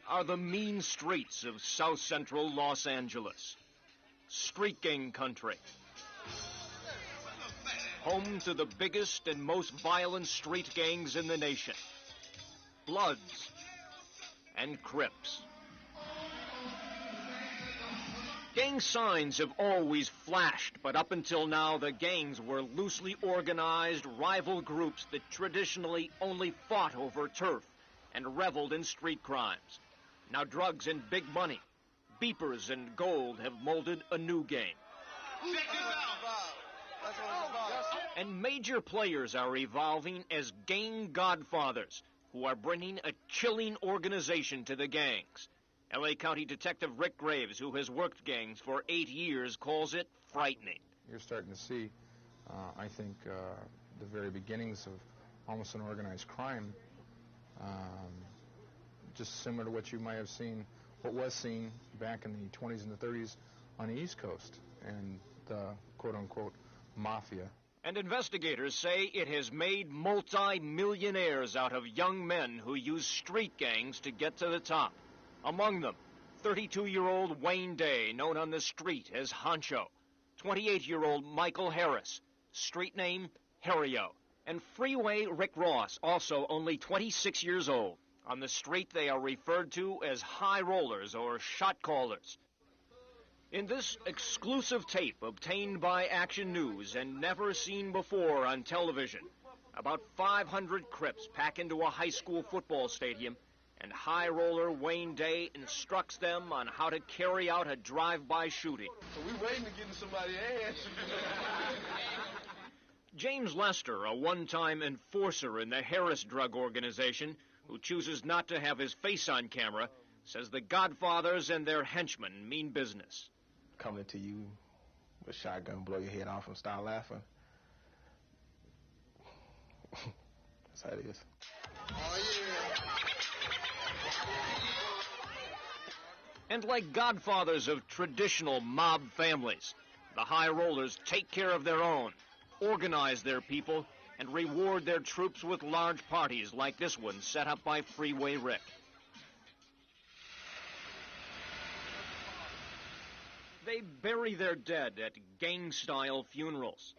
are the mean streets of South Central Los Angeles. Street gang country. Home to the biggest and most violent street gangs in the nation. Bloods and Crips. Gang signs have always flashed, but up until now, the gangs were loosely organized rival groups that traditionally only fought over turf and reveled in street crimes. Now drugs and big money, beepers and gold have molded a new game. And major players are evolving as gang godfathers who are bringing a chilling organization to the gangs. L.A. County Detective Rick Graves, who has worked gangs for 8 years, calls it frightening. You're starting to see, I think, the very beginnings of almost an organized crime, just similar to what you might have seen, what was seen back in the 20s and the 30s on the East Coast, and the quote-unquote mafia. And investigators say it has made multi-millionaires out of young men who use street gangs to get to the top. Among them, 32-year-old Wayne Day, known on the street as Honcho, 28-year-old Michael Harris, street name Harrio, and Freeway Rick Ross, also only 26 years old. On the street, they are referred to as high rollers or shot callers. In this exclusive tape obtained by Action News and never seen before on television, about 500 Crips pack into a high school football stadium, and high roller Wayne Day instructs them on how to carry out a drive-by shooting. So we waiting to get in somebody's ass. James Lester, a one-time enforcer in the Harris drug organization, who chooses not to have his face on camera, says the Godfathers and their henchmen mean business. Coming to you with a shotgun, blow your head off and start laughing. That's how it is. Oh, yeah. And like godfathers of traditional mob families, the high rollers take care of their own, organize their people, and reward their troops with large parties like this one set up by Freeway Rick. They bury their dead at gang-style funerals,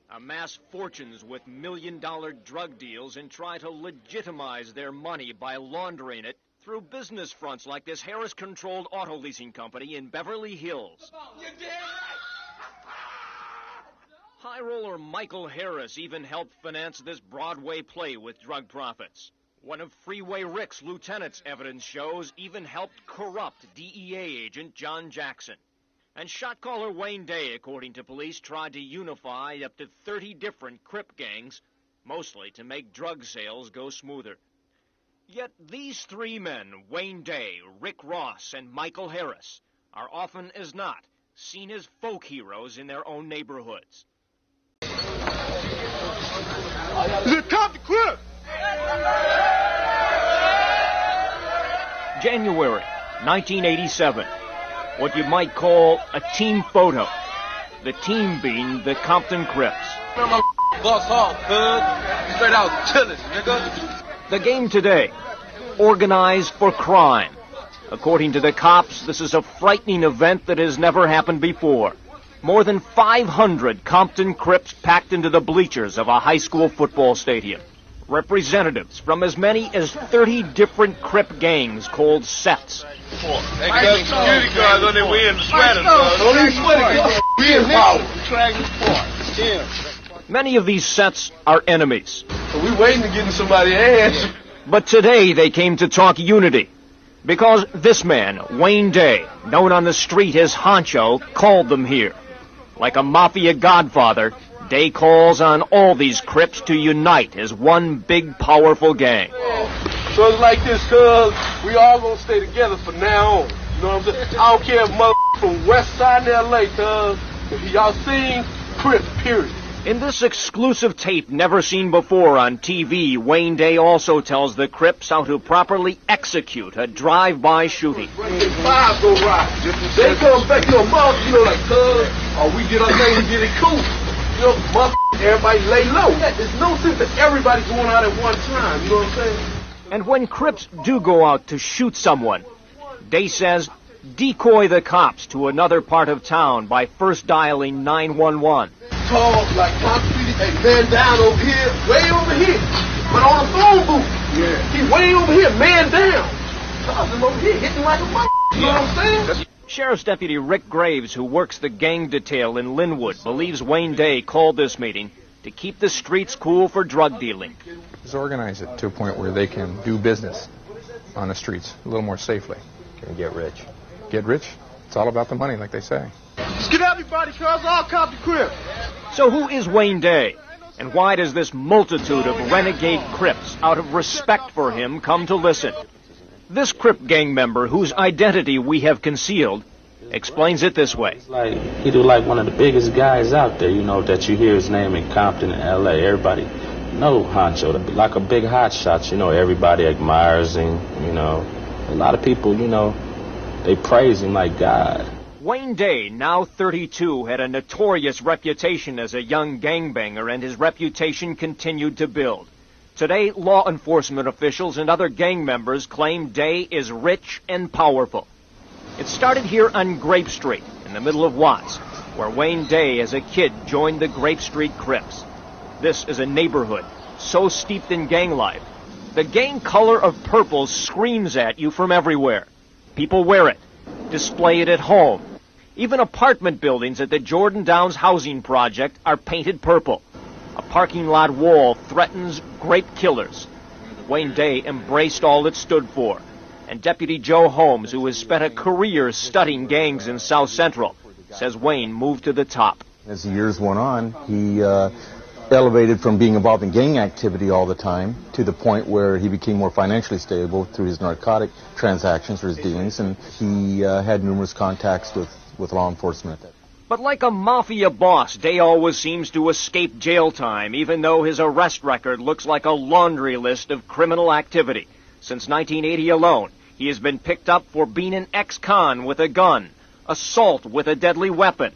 amass fortunes with million-dollar drug deals, and try to legitimize their money by laundering it through business fronts like this Harris-controlled auto leasing company in Beverly Hills. You're dead right. High roller Michael Harris even helped finance this Broadway play with drug profits. One of Freeway Rick's lieutenants, evidence shows, even helped corrupt DEA agent John Jackson. And shot caller Wayne Day, according to police, tried to unify up to 30 different Crip gangs, mostly to make drug sales go smoother. Yet these three men, Wayne Day, Rick Ross, and Michael Harris, are often as not seen as folk heroes in their own neighborhoods. Here comes the Crip! January 1987. What you might call a team photo. The team being the Compton Crips. Bust off, cuz. Straight out chillin', nigga. The game today, organized for crime. According to the cops, this is a frightening event that has never happened before. More than 500 Compton Crips packed into the bleachers of a high school football stadium. Representatives from as many as 30 different Crip gangs called sets. They got security guards on their way in the sweaters. Don't even sweat it. We in power. Many of these sets are enemies. So we waiting to get in somebody's ass. But today they came to talk unity. Because this man, Wayne Day, known on the street as Honcho, called them here. Like a mafia godfather, Day calls on all these Crips to unite as one big, powerful gang. So it's like this, cuz we all gonna stay together from now on. You know what I'm saying? I don't care if mother from West Side LA, cuz if y'all seen Crips, period. In this exclusive tape never seen before on TV, Wayne Day also tells the Crips how to properly execute a drive-by shooting. Five go right. They come back to a mother, you know, like, cuz, or we get our thing and get it cool. You know, mother, everybody lay low. There's no sense that everybody going out at one time, you know what I'm saying? And when Crips do go out to shoot someone, Day says decoy the cops to another part of town by first dialing 911. Tall, like Tom City, hey, man down over here, way over here. But on the phone booth, he way over here, man down. I'm over here hitting like a mother. You know what I'm saying? Sheriff's Deputy Rick Graves, who works the gang detail in Linwood, believes Wayne Day called this meeting to keep the streets cool for drug dealing. Let's organize it to a point where they can do business on the streets a little more safely. And get rich. Get rich? It's all about the money, like they say. Just get everybody, cuz I'll cop the Crip. So who is Wayne Day? And why does this multitude of renegade Crips, out of respect for him, come to listen? This Crip gang member, whose identity we have concealed, explains it this way. He do like one of the biggest guys out there, you know, that you hear his name in Compton and L.A. Everybody know Honcho, like a big hot shot, you know, everybody admires him, you know. A lot of people, you know, they praise him like God. Wayne Day, now 32, had a notorious reputation as a young gangbanger, and his reputation continued to build. Today, law enforcement officials and other gang members claim Day is rich and powerful. It started here on Grape Street, in the middle of Watts, where Wayne Day, as a kid, joined the Grape Street Crips. This is a neighborhood so steeped in gang life. The gang color of purple screams at you from everywhere. People wear it, display it at home. Even apartment buildings at the Jordan Downs housing project are painted purple. A parking lot wall threatens grape killers. Wayne Day embraced all it stood for. And Deputy Joe Holmes, who has spent a career studying gangs in South Central, says Wayne moved to the top. As the years went on, he elevated from being involved in gang activity all the time to the point where he became more financially stable through his narcotic transactions or his dealings, and he had numerous contacts with law enforcement. But like a mafia boss, Day always seems to escape jail time, even though his arrest record looks like a laundry list of criminal activity. Since 1980 alone, he has been picked up for being an ex-con with a gun, assault with a deadly weapon,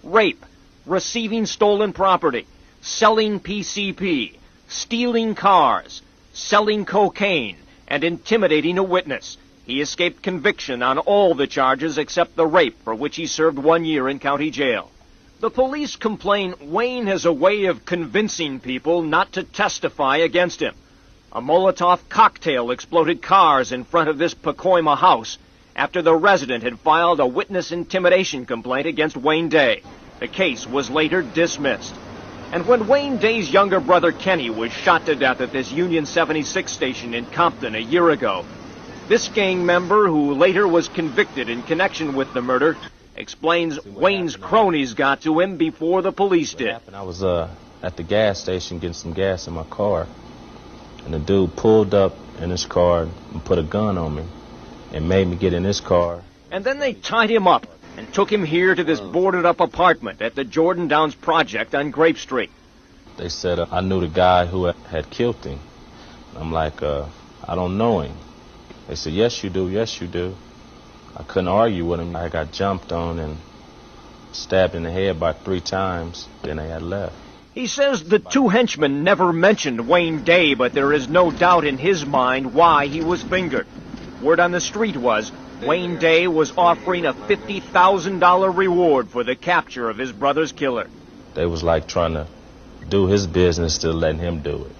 rape, receiving stolen property, selling PCP, stealing cars, selling cocaine, and intimidating a witness. He escaped conviction on all the charges except the rape, for which he served 1 year in county jail. The police complain Wayne has a way of convincing people not to testify against him. A Molotov cocktail exploded cars in front of this Pacoima house after the resident had filed a witness intimidation complaint against Wayne Day. The case was later dismissed. And when Wayne Day's younger brother Kenny was shot to death at this Union 76 station in Compton a year ago, this gang member, who later was convicted in connection with the murder, explains Wayne's cronies got to him before the police did. I was at the gas station getting some gas in my car, and the dude pulled up in his car and put a gun on me and made me get in his car. And then they tied him up and took him here to this boarded-up apartment at the Jordan Downs project on Grape Street. They said I knew the guy who had killed him. I'm like, I don't know him. They said, yes, you do, yes, you do. I couldn't argue with him. I got jumped on and stabbed in the head about 3 times, then they had left. He says the two henchmen never mentioned Wayne Day, but there is no doubt in his mind why he was fingered. Word on the street was Wayne Day was offering a $50,000 reward for the capture of his brother's killer. They was like trying to do his business to letting him do it.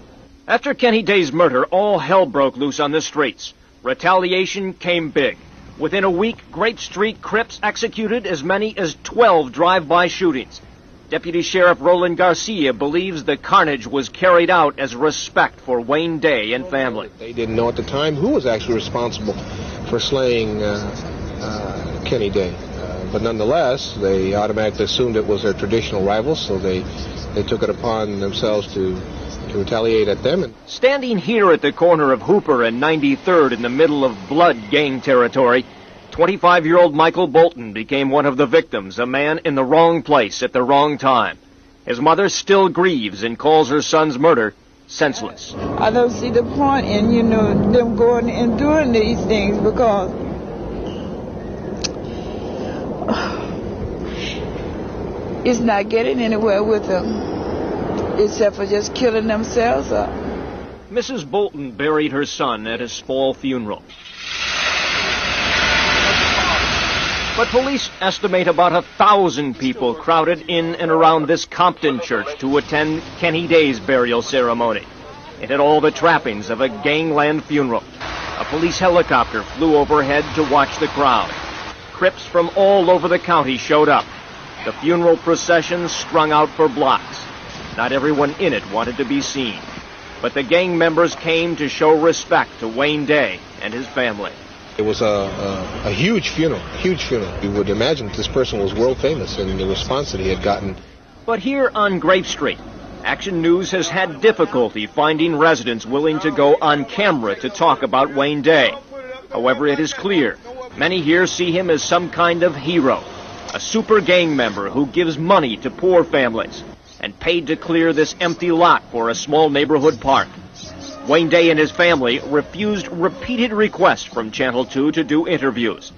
After Kenny Day's murder, all hell broke loose on the streets. Retaliation came big. Within a week, Grape Street Crips executed as many as 12 drive-by shootings. Deputy Sheriff Roland Garcia believes the carnage was carried out as respect for Wayne Day and family. They didn't know at the time who was actually responsible for slaying Kenny Day. But nonetheless, they automatically assumed it was their traditional rivals, so they took it upon themselves to retaliate at them. Standing here at the corner of Hooper and 93rd in the middle of blood gang territory, 25-year-old Michael Bolton became one of the victims, a man in the wrong place at the wrong time. His mother still grieves and calls her son's murder senseless. I don't see the point in, them going and doing these things because it's not getting anywhere with them, except for just killing themselves up. Mrs. Bolton buried her son at a small funeral. But police estimate about 1,000 people crowded in and around this Compton church to attend Kenny Day's burial ceremony. It had all the trappings of a gangland funeral. A police helicopter flew overhead to watch the crowd. Crips from all over the county showed up. The funeral procession strung out for blocks. Not everyone in it wanted to be seen. But the gang members came to show respect to Wayne Day and his family. It was a huge funeral, huge funeral. You would imagine that this person was world famous in the response that he had gotten. But here on Grape Street, Action News has had difficulty finding residents willing to go on camera to talk about Wayne Day. However, it is clear many here see him as some kind of hero, a super gang member who gives money to poor families and paid to clear this empty lot for a small neighborhood park. Wayne Day and his family refused repeated requests from Channel 2 to do interviews.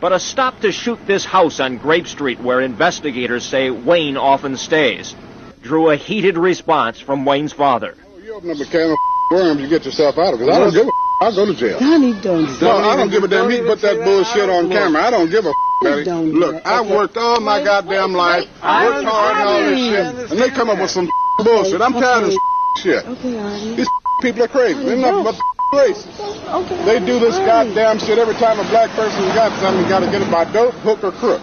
But a stop to shoot this house on Grape Street, where investigators say Wayne often stays, drew a heated response from Wayne's father. You open up a can of worms, you get yourself out of it. I don't give a I'll go to jail. Honey, don't. No, I don't give a damn. He put that bullshit on camera. I don't give a Daddy. Look, I worked all my goddamn life, worked hard and all this shit, and they come up with some bullshit. I'm tired of this shit. These people are crazy. They're nothing but racist. They do this goddamn shit every time a black person's got something. You got to get it by dope, hook, or crook.